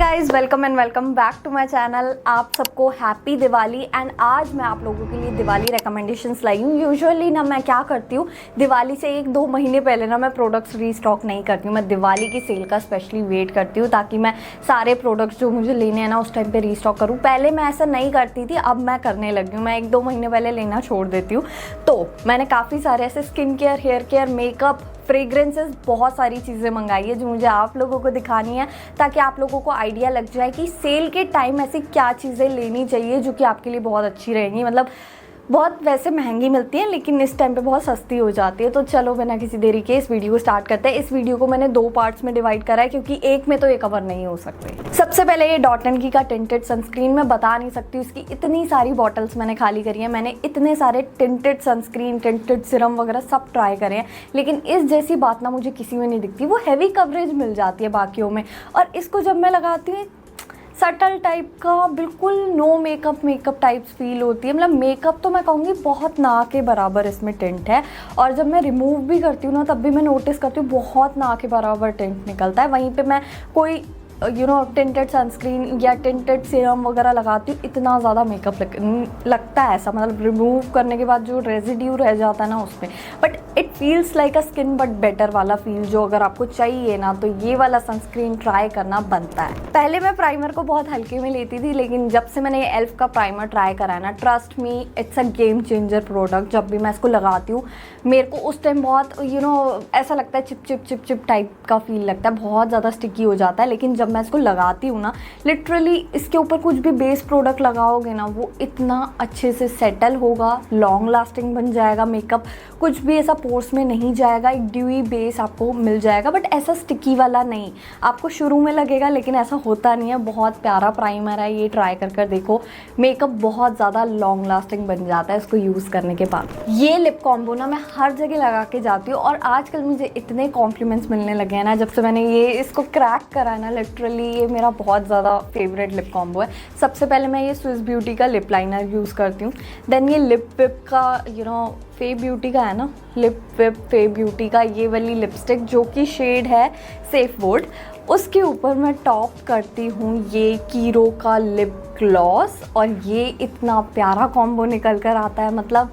Guys, welcome and welcome back to my channel. आप सबको happy Diwali. And आज मैं आप लोगों के लिए दिवाली रिकमेंडेशंस लाई हूँ। यूजुअली ना मैं क्या करती हूँ, दिवाली से 1-2 महीने पहले ना मैं प्रोडक्ट्स रीस्टॉक नहीं करती हूँ। मैं दिवाली की सेल का स्पेशली वेट करती हूँ ताकि मैं सारे प्रोडक्ट्स जो मुझे लेने हैं ना उस टाइम पे रीस्टॉक करूँ। पहले मैं ऐसा नहीं करती थी, अब मैं करने लगी हूँ। मैं 1-2 महीने पहले लेना छोड़ देती हूँ। तो मैंने काफ़ी सारे ऐसे skin care, hair care, makeup, fragrances, बहुत सारी चीज़ें मंगाई है जो मुझे आप लोगों को दिखानी है ताकि आप लोगों को आइडिया लग जाए कि सेल के टाइम ऐसी क्या चीज़ें लेनी चाहिए जो कि आपके लिए बहुत अच्छी रहेंगी। मतलब बहुत वैसे महंगी मिलती हैं लेकिन इस टाइम पे बहुत सस्ती हो जाती है। तो चलो बिना किसी देरी के इस वीडियो को स्टार्ट करते हैं। इस वीडियो को मैंने 2 पार्ट्स में डिवाइड करा है क्योंकि एक में तो ये कवर नहीं हो सकते। सबसे पहले ये डॉट एंड की का टिंटेड सनस्क्रीन, मैं बता नहीं सकती उसकी इतनी सारी बॉटल्स मैंने खाली करी है। मैंने इतने सारे टिंटेड सनस्क्रीन, टिंटेड सिरम वगैरह सब ट्राई करे हैं लेकिन इस जैसी बात ना मुझे किसी में नहीं दिखती। वो हैवी कवरेज मिल जाती है बाकियों में, और इसको जब मैं लगाती हूँ सटल टाइप का, बिल्कुल नो मेकअप टाइप्स फील होती है। मतलब मेकअप तो मैं कहूँगी बहुत ना के बराबर इसमें टिंट है, और जब मैं रिमूव भी करती हूँ ना तब भी मैं नोटिस करती हूँ बहुत ना के बराबर टिंट निकलता है। वहीं पे मैं कोई टिंटेड सनस्क्रीन या टिंटेड सीरम वगैरह लगाती हूँ, इतना ज़्यादा मेकअप लगता है ऐसा, मतलब रिमूव करने के बाद जो रेजिड्यू रह जाता है ना उसमें। But it feels like a skin but better वाला फील जो अगर आपको चाहिए ना तो ये वाला सनस्क्रीन ट्राई करना बनता है। पहले मैं प्राइमर को बहुत हल्के में लेती थी लेकिन जब से मैंने ये एल्फ का प्राइमर ट्राई करा है ना, trust me it's a game changer product. जब भी मैं इसको लगाती हूँ मेरे को उस टाइम बहुत ऐसा लगता है चिप चिप टाइप का फील लगता है, बहुत ज़्यादा स्टिकी हो जाता है। लेकिन जब मैं इसको लगाती हूँ ना, लिटरली इसके ऊपर कुछ भी बेस प्रोडक्ट लगाओगे ना वो इतना अच्छे से सेटल होगा, लॉन्ग लास्टिंग बन जाएगा मेकअप, कुछ भी ऐसा पोर्स में नहीं जाएगा, एक ड्यूई बेस आपको मिल जाएगा बट ऐसा स्टिकी वाला नहीं। आपको शुरू में लगेगा लेकिन ऐसा होता नहीं है। बहुत प्यारा प्राइमर है, ये ट्राई कर देखो। मेकअप बहुत ज़्यादा लॉन्ग लास्टिंग बन जाता है इसको यूज़ करने के बाद। ये लिप कॉम्बो ना मैं हर जगह लगा के जाती हूँ और आजकल मुझे इतने कॉम्प्लीमेंट्स मिलने लगे हैं ना जब से मैंने ये इसको क्रैक करा है ना। लिटरली ये मेरा बहुत ज़्यादा फेवरेट लिप कॉम्बो है। सबसे पहले मैं ये स्विस ब्यूटी का लिप लाइनर यूज़ करती हूँ, देन ये लिप विप का फे ब्यूटी का है ना, लिप विप फे ब्यूटी का ये वाली लिपस्टिक जो कि शेड है सेफ बोर्ड, उसके ऊपर मैं टॉप करती हूँ ये कीरो का लिप ग्लॉस। और ये इतना प्यारा कॉम्बो निकल कर आता है, मतलब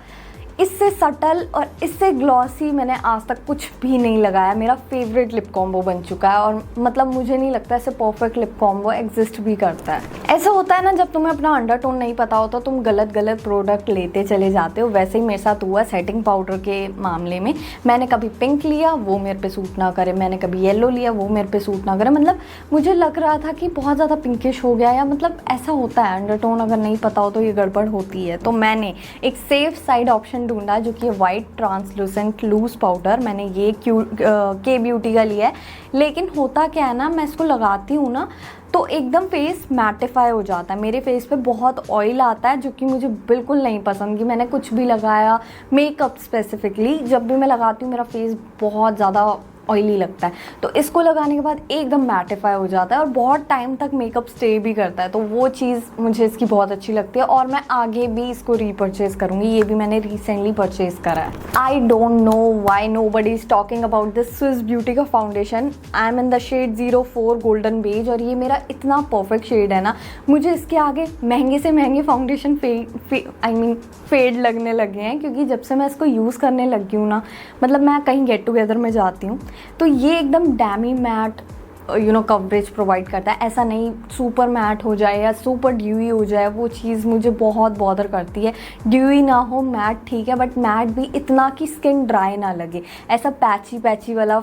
इससे सटल और इससे ग्लॉसी मैंने आज तक कुछ भी नहीं लगाया। मेरा फेवरेट लिप कॉम्बो बन चुका है और मतलब मुझे नहीं लगता ऐसे परफेक्ट लिप कॉम्बो एग्जिस्ट भी करता है। ऐसा होता है ना जब तुम्हें अपना अंडरटोन नहीं पता होता तुम गलत प्रोडक्ट लेते चले जाते हो। वैसे ही मेरे साथ हुआ सेटिंग पाउडर के मामले में। मैंने कभी पिंक लिया वो मेरे पे सूट ना करे, मैंने कभी येलो लिया वो मेरे पे सूट ना करे। मतलब मुझे लग रहा था कि बहुत ज़्यादा पिंकिश हो गया, या मतलब ऐसा होता है अंडरटोन अगर नहीं पता हो तो ये गड़बड़ होती है। तो मैंने एक सेफ साइड ऑप्शन ढूंढा जो कि वाइट ट्रांसलूसेंट लूज पाउडर। मैंने ये के ब्यूटी का लिया है। लेकिन होता क्या है ना, मैं इसको लगाती हूँ ना तो एकदम फेस मैटिफाई हो जाता है। मेरे फेस पे बहुत ऑयल आता है जो कि मुझे बिल्कुल नहीं पसंद कि मैंने कुछ भी लगाया, मेकअप स्पेसिफिकली जब भी मैं लगाती हूँ मेरा फेस बहुत ज़्यादा ऑयली लगता है। तो इसको लगाने के बाद एकदम मैटिफाई हो जाता है और बहुत टाइम तक मेकअप स्टे भी करता है। तो वो चीज़ मुझे इसकी बहुत अच्छी लगती है और मैं आगे भी इसको रीपरचेज करूँगी। ये भी मैंने रिसेंटली परचेज करा है। I don't know why nobody is talking about this Swiss beauty का foundation. I am in the shade 04 golden beige और ये मेरा इतना परफेक्ट शेड है ना, मुझे इसके आगे महंगे से महंगे फाउंडेशन फेड लगने लगे हैं क्योंकि जब से मैं इसको यूज़ करने लगी हूँ ना, मतलब मैं कहीं गेट टुगेदर में जाती हूँ तो ये एकदम डैमी मैट कवरेज प्रोवाइड करता है। ऐसा नहीं सुपर मैट हो जाए या सुपर ड्यूई हो जाए, वो चीज़ मुझे बहुत बॉदर करती है। ड्यूई ना हो, मैट ठीक है बट मैट भी इतना कि स्किन ड्राई ना लगे, ऐसा पैची वाला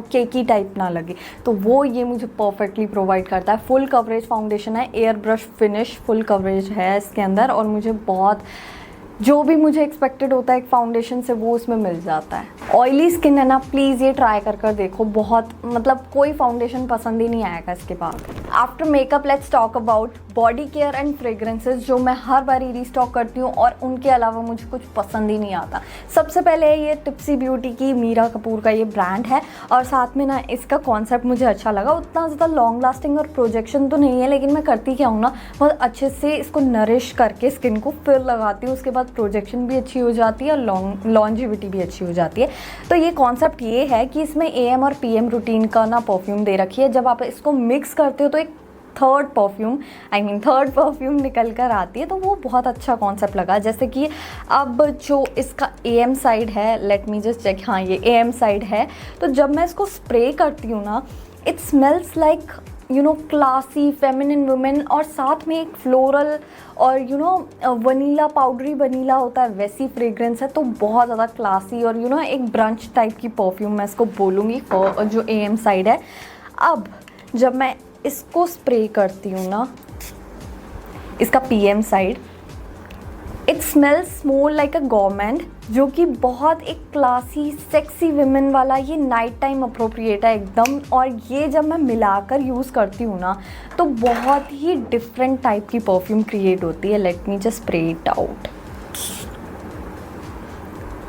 केकी टाइप ना लगे। तो वो ये मुझे परफेक्टली प्रोवाइड करता है। फुल कवरेज फाउंडेशन है, air brush finish full coverage है इसके अंदर और मुझे बहुत जो भी मुझे एक्सपेक्टेड होता है एक फाउंडेशन से वो उसमें मिल जाता है। ऑयली स्किन है ना, प्लीज़ ये ट्राई कर देखो। बहुत मतलब कोई फाउंडेशन पसंद ही नहीं आएगा इसके बाद। After makeup let's talk about body care and fragrances जो मैं हर बार रीस्टॉक करती हूँ और उनके अलावा मुझे कुछ पसंद ही नहीं आता। सबसे पहले ये टिप्सी ब्यूटी की मीरा कपूर का ये ब्रांड है और साथ में ना इसका कॉन्सेप्ट मुझे अच्छा लगा। उतना ज़्यादा लॉन्ग लास्टिंग और प्रोजेक्शन तो नहीं है लेकिन मैं करती क्या हूँ ना, बहुत अच्छे से इसको नरिश करके स्किन को फिर लगाती हूँ, उसके बाद प्रोजेक्शन भी अच्छी हो जाती है और लॉन्जिविटी भी अच्छी हो जाती है। तो ये कॉन्सेप्ट ये है कि इसमें AM और PM रूटीन का ना परफ्यूम दे रखी है। जब आप इसको मिक्स करते हो तो एक थर्ड परफ्यूम निकल कर आती है, तो वो बहुत अच्छा कॉन्सेप्ट लगा। जैसे कि अब जो इसका AM साइड है, लेट मी जस्ट चेक, हाँ ये AM साइड है, तो जब मैं इसको स्प्रे करती हूँ ना, it smells like classy feminine women, और साथ में एक फ्लोरल और वनीला, पाउडरी वनीला होता है वैसी फ्रेग्रेंस है, तो बहुत ज़्यादा क्लासी और एक ब्रंच टाइप की परफ्यूम मैं इसको बोलूँगी जो AM साइड है। अब जब मैं इसको स्प्रे करती हूँ ना, इसका PM side, it smells more like a government, जो कि बहुत एक क्लासी सेक्सी विमेन वाला, ये नाइट टाइम अप्रोप्रिएट है एकदम। और ये जब मैं मिलाकर यूज़ करती हूँ ना, तो बहुत ही डिफरेंट टाइप की परफ्यूम क्रिएट होती है। Let me just spray it out.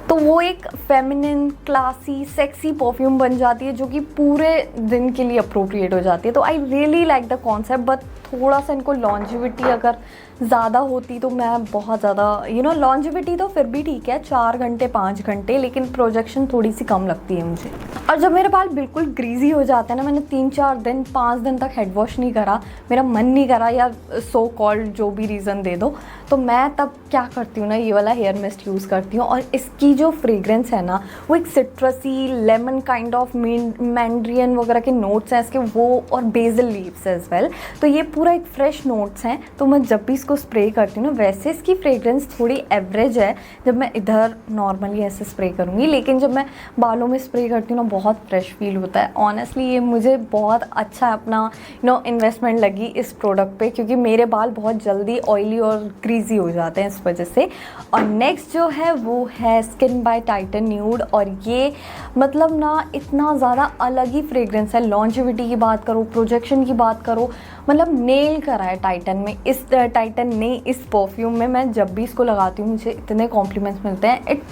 तो वो एक फेमिनिन, क्लासी, सेक्सी परफ्यूम बन जाती है, जो कि पूरे दिन के लिए अप्रोप्रिएट हो जाती है। तो I really like the concept, but थोड़ा सा इनको लॉन्जिविटी अगर ज़्यादा होती तो मैं बहुत ज़्यादा लॉन्जिविटी तो फिर भी ठीक है, 4 घंटे 5 घंटे, लेकिन प्रोजेक्शन थोड़ी सी कम लगती है मुझे। और जब मेरे बाल बिल्कुल ग्रीजी हो जाते हैं ना, मैंने 3-4 दिन 5 दिन तक हेड वॉश नहीं करा, मेरा मन नहीं करा, या सो कॉल्ड जो भी रीज़न दे दो, तो मैं तब क्या करती हूँ ना, ये वाला हेयर मिस्ट यूज़ करती हूँ। और इसकी जो फ्रेग्रेंस है ना, वो एक सिट्रसी, लेमन काइंड ऑफ, मैंड्रियन वगैरह के नोट्स हैं इसके, वो, और बेसिल लीव्स एज वेल। तो ये पूरा एक फ्रेश नोट्स हैं। तो मैं जब भी इसको स्प्रे करती हूँ ना, वैसे इसकी फ्रेग्रेंस थोड़ी एवरेज है जब मैं इधर नॉर्मली ऐसे स्प्रे करूँगी, लेकिन जब मैं बालों में स्प्रे करती हूँ ना, बहुत फ्रेश फील होता है। ऑनेस्टली ये मुझे बहुत अच्छा अपना इन्वेस्टमेंट लगी इस प्रोडक्ट पे, क्योंकि मेरे बाल बहुत जल्दी ऑयली और ग्रीजी हो जाते हैं इस वजह से। और नेक्स्ट जो है वो है स्किन बाय टाइटन न्यूड, और ये मतलब ना इतना ज़्यादा अलग ही फ्रेग्रेंस है। लॉन्जिविटी की बात करो, प्रोजेक्शन की बात करो, मतलब नेल करा है टाइटन में, इस टाइटन ने इस परफ्यूम में। मैं जब भी इसको लगाती हूँ मुझे इतने कॉम्प्लीमेंट्स मिलते हैं। इट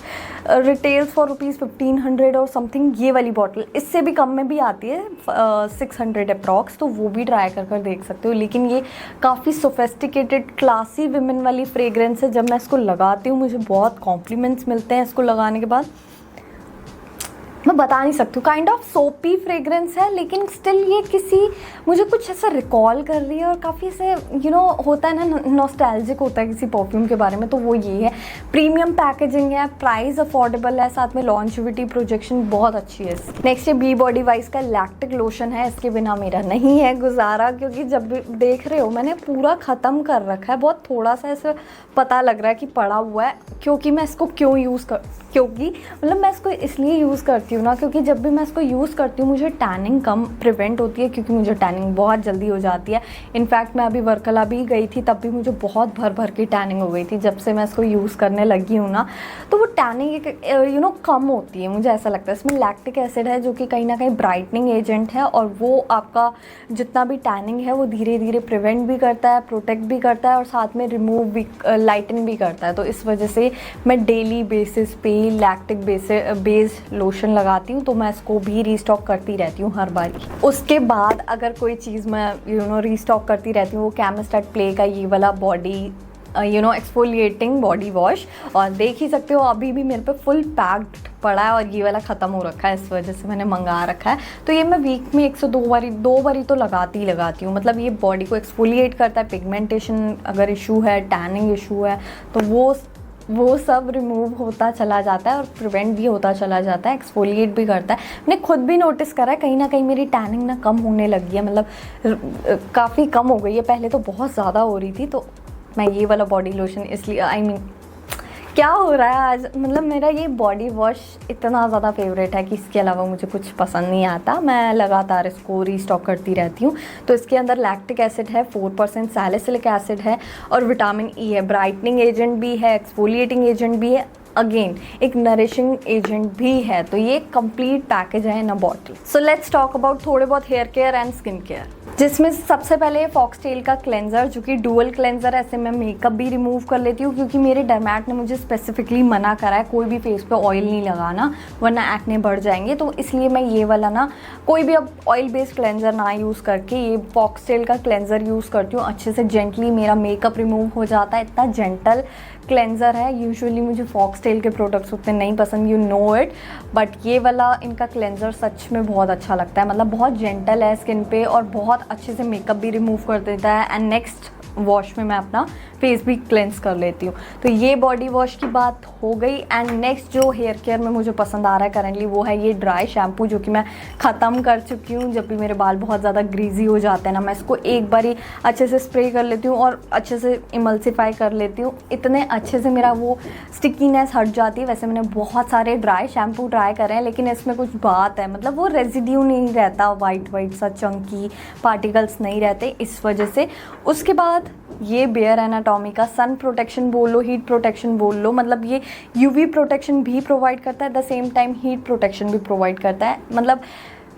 रिटेल्स फॉर ₹1500 और समथिंग। ये वाली बॉटल इससे भी कम में भी आती है, 600 अप्रॉक्स, तो वो भी ट्राई कर देख सकते हो। लेकिन ये काफ़ी सोफेस्टिकेटेड, क्लासी विमेन वाली फ्रेग्रेंस है। जब मैं इसको लगाती हूँ मुझे बहुत कॉम्प्लीमेंट्स मिलते हैं इसको लगाने के बाद। मैं बता नहीं सकती हूँ, काइंड ऑफ सोपी फ्रेग्रेंस है, लेकिन स्टिल ये मुझे कुछ ऐसा रिकॉल कर रही है, और काफ़ी ऐसे होता है ना, नॉस्टैल्जिक होता है किसी परफ्यूम के बारे में, तो वो ये है। प्रीमियम पैकेजिंग है, प्राइस अफोर्डेबल है, साथ में लॉन्जिविटी, प्रोजेक्शन बहुत अच्छी है। नेक्स्ट ये बी बॉडी वाइज का लैक्टिक लोशन है। इसके बिना मेरा नहीं है गुजारा, क्योंकि जब देख रहे हो मैंने पूरा ख़त्म कर रखा है। बहुत थोड़ा सा ऐसे पता लग रहा है कि पड़ा हुआ है, क्योंकि मैं इसको मैं इसको इसलिए यूज़ करती हूँ ना, क्योंकि जब भी मैं इसको यूज़ करती हूँ मुझे टैनिंग कम प्रिवेंट होती है, क्योंकि मुझे टैनिंग बहुत जल्दी हो जाती है। इनफैक्ट मैं अभी वर्कला भी गई थी, तब भी मुझे बहुत भर की टैनिंग हो गई थी। जब से मैं इसको यूज़ करने लगी हूँ ना, तो वो टैनिंग कम होती है, मुझे ऐसा लगता है। इसमें लैक्टिक एसिड है, जो कि कहीं ना कहीं ब्राइटनिंग एजेंट है, और वो आपका जितना भी टैनिंग है वो धीरे धीरे प्रिवेंट भी करता है, प्रोटेक्ट भी करता है, और साथ में रिमूव भी, लाइटन भी करता है। तो इस वजह से मैं डेली बेसिस पे लैक्टिक बेस्ड लोशन लगाती हूँ, तो मैं इसको भी रीस्टॉक करती रहती हूँ हर बार। उसके बाद अगर कोई चीज़ मैं रीस्टॉक करती रहती हूँ, वो कैमस्टैट प्ले का ये वाला बॉडी एक्सफोलिएटिंग बॉडी वॉश, और देख ही सकते हो अभी भी मेरे पे फुल पैक्ड पड़ा है, और ये वाला ख़त्म हो रखा है, इस वजह से मैंने मंगा रखा है। तो ये मैं वीक में 1 से 2 बारी तो लगाती हूँ। मतलब ये बॉडी को एक्सफोलिएट करता है, पिगमेंटेशन अगर इशू है, टैनिंग इशू है, तो वो सब रिमूव होता चला जाता है, और प्रिवेंट भी होता चला जाता है, एक्सफोलिएट भी करता है। मैंने खुद भी नोटिस करा है, कहीं ना कहीं मेरी टैनिंग ना कम होने लगी है, मतलब काफ़ी कम हो गई है। पहले तो बहुत ज़्यादा हो रही थी, तो मैं ये वाला बॉडी लोशन इसलिए क्या हो रहा है आज, मतलब मेरा ये बॉडी वॉश इतना ज़्यादा फेवरेट है कि इसके अलावा मुझे कुछ पसंद नहीं आता। मैं लगातार इसको रीस्टॉक करती रहती हूँ। तो इसके अंदर लैक्टिक एसिड है, 4% सैलिसिलिक एसिड है, और विटामिन ई है, ब्राइटनिंग एजेंट भी है, एक्सफोलिएटिंग एजेंट भी है, अगेन एक नरिशिंग एजेंट भी है। तो ये कंप्लीट पैकेज है in a bottle. So let's talk about थोड़े बहुत hair care and skin care, जिसमें सबसे पहले फॉक्सटेल का क्लेंजर, जो कि डुअल क्लेंजर है। ऐसे मैं मेकअप भी रिमूव कर लेती हूँ, क्योंकि मेरे डर्मैट ने मुझे स्पेसिफिकली मना करा है कोई भी फेस पे ऑयल नहीं लगाना, वरना एक्ने बढ़ जाएंगे। तो इसलिए मैं ये वाला ना कोई भी अब ऑयल बेस्ड क्लेंजर ना यूज़ करके ये फॉक्सटेल का क्लेंजर यूज़ करती हूँ। अच्छे से जेंटली मेरा मेकअप रिमूव हो जाता है, इतना जेंटल क्लेंजर है। यूजुअली मुझे फॉक्सटेल के प्रोडक्ट्स उतने नहीं पसंद, यू नो इट, बट ये वाला इनका क्लेंजर सच में बहुत अच्छा लगता है। मतलब बहुत जेंटल है स्किन पे और बहुत अच्छे से मेकअप भी रिमूव कर देता है। एंड नेक्स्ट वॉश में मैं अपना फेस भी क्लेंस कर लेती हूँ। तो ये बॉडी वॉश की बात हो गई। एंड नेक्स्ट जो हेयर केयर में मुझे पसंद आ रहा है करेंटली वो है ये ड्राई शैम्पू, जो कि मैं ख़त्म कर चुकी हूँ। जब भी मेरे बाल बहुत ज़्यादा ग्रीजी हो जाते हैं ना, मैं इसको एक बार ही अच्छे से स्प्रे कर लेती हूँ और अच्छे से इमल्सिफाई कर लेती हूँ। इतने अच्छे से मेरा वो स्टिकीनेस हट जाती है। वैसे मैंने बहुत सारे ड्राई शैम्पू ट्राई करे हैं, लेकिन इसमें कुछ बात है, मतलब वो रेजिड्यू नहीं रहता, वाइट सा चंकी पार्टिकल्स नहीं रहते, इस वजह से। उसके बाद ये बेयर एनाटॉमी का सन प्रोटेक्शन बोल लो, हीट प्रोटेक्शन बोल लो, मतलब ये यूवी प्रोटेक्शन भी प्रोवाइड करता है, the same time heat protection भी प्रोवाइड करता है। मतलब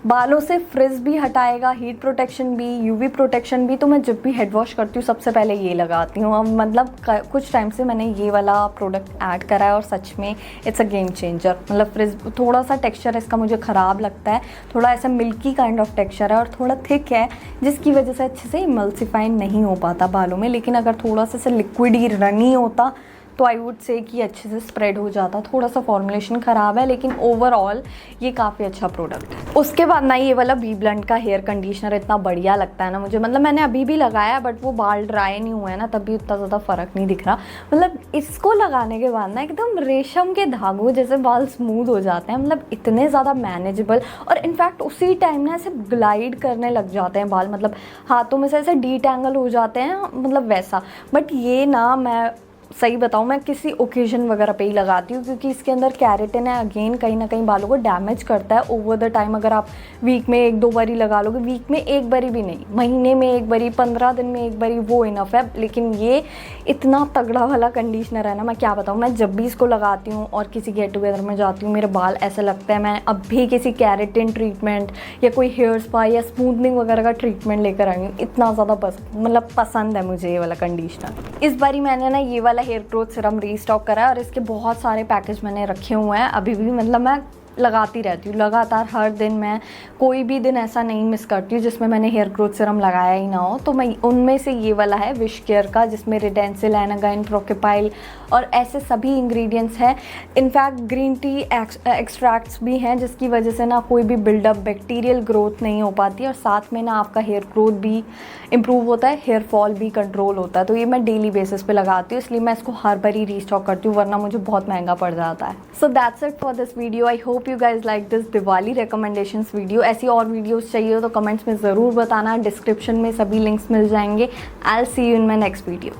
बालों से फ्रिज भी हटाएगा, हीट प्रोटेक्शन भी, यूवी प्रोटेक्शन भी। तो मैं जब भी हेड वॉश करती हूँ सबसे पहले ये लगाती हूँ। अब मतलब कुछ टाइम से मैंने ये वाला प्रोडक्ट ऐड करा है और सच में इट्स अ गेम चेंजर। मतलब फ्रिज थोड़ा सा टेक्सचर इसका मुझे ख़राब लगता है, थोड़ा ऐसा मिल्की काइंड ऑफ टेक्सचर है और थोड़ा थिक है, जिसकी वजह से अच्छे से इमल्सिफाई नहीं हो पाता बालों में। लेकिन अगर थोड़ा सा लिक्विड ही रनी होता तो आई वुड से कि अच्छे से स्प्रेड हो जाता। थोड़ा सा फॉर्मुलेशन ख़राब है, लेकिन ओवरऑल ये काफ़ी अच्छा प्रोडक्ट है। उसके बाद ना ये वाला बी ब्लंट का हेयर कंडीशनर इतना बढ़िया लगता है ना मुझे। मतलब मैंने अभी भी लगाया, बट वो बाल ड्राई नहीं हुए हैं ना, तब भी उतना ज़्यादा फ़र्क नहीं दिख रहा। मतलब इसको लगाने के बाद ना एकदम रेशम के धागों जैसे बाल स्मूथ हो जाते हैं। मतलब इतने ज़्यादा मैनेजेबल, और इनफैक्ट उसी टाइम ना ऐसे ग्लाइड करने लग जाते हैं बाल, मतलब हाथों में से ऐसे डीटैंगल हो जाते हैं, मतलब वैसा। बट ये ना, मैं सही बताऊँ, मैं किसी ओकेजन वगैरह पे ही लगाती हूँ, क्योंकि इसके अंदर कैरेटिन है। अगेन कहीं ना कहीं बालों को डैमेज करता है ओवर द टाइम। अगर आप वीक में 1-2 बारी लगा लोगे, वीक में 1 बारी भी नहीं, महीने में 1 बारी, 15 दिन में 1 बारी, वो इनफ है। लेकिन ये इतना तगड़ा वाला कंडीशनर है ना, मैं क्या बताऊँ। मैं जब भी इसको लगाती हूँ और किसी गेट टुगेदर में जाती हूँ, मेरे बाल ऐसे लगता है मैं अब भी किसी कैरेटिन ट्रीटमेंट या कोई हेयर स्पा या स्मूथनिंग वगैरह का ट्रीटमेंट लेकर आई हूँ। इतना ज़्यादा पसंद है मुझे ये वाला कंडीशनर। इस बारी मैंने ना ये वाला हेयर ग्रोथ सीरम रीस्टॉक करा है और इसके बहुत सारे पैकेज मैंने रखे हुए हैं अभी भी। मतलब मैं लगाती रहती हूँ लगातार, हर दिन। मैं कोई भी दिन ऐसा नहीं मिस करती हूँ जिसमें मैंने हेयर ग्रोथ सीरम लगाया ही ना हो। तो मैं उनमें से ये वाला है विश केयर का, जिसमें रिडेंसिल, एनागाइन, प्रोकेपाइल और ऐसे सभी इंग्रेडिएंट्स हैं। इनफैक्ट ग्रीन टी एक्सट्रैक्ट्स भी हैं, जिसकी वजह से ना कोई भी बिल्डअप बैक्टीरियल ग्रोथ नहीं हो पाती, और साथ में ना आपका हेयर ग्रोथ भी इम्प्रूव होता है, हेयर फॉल भी कंट्रोल होता है। तो ये मैं डेली बेसिस पे लगाती हूँ, इसलिए मैं इसको हर बार ही रीस्टॉक करती हूँ, वरना मुझे बहुत महंगा पड़ जाता है। So that's it for this video. I hope you guys like this Diwali recommendations video. ऐसी और वीडियोस चाहिए हो तो कमेंट्स में ज़रूर बताना, डिस्क्रिप्शन में सभी लिंक्स मिल जाएंगे। I will see you in my next video.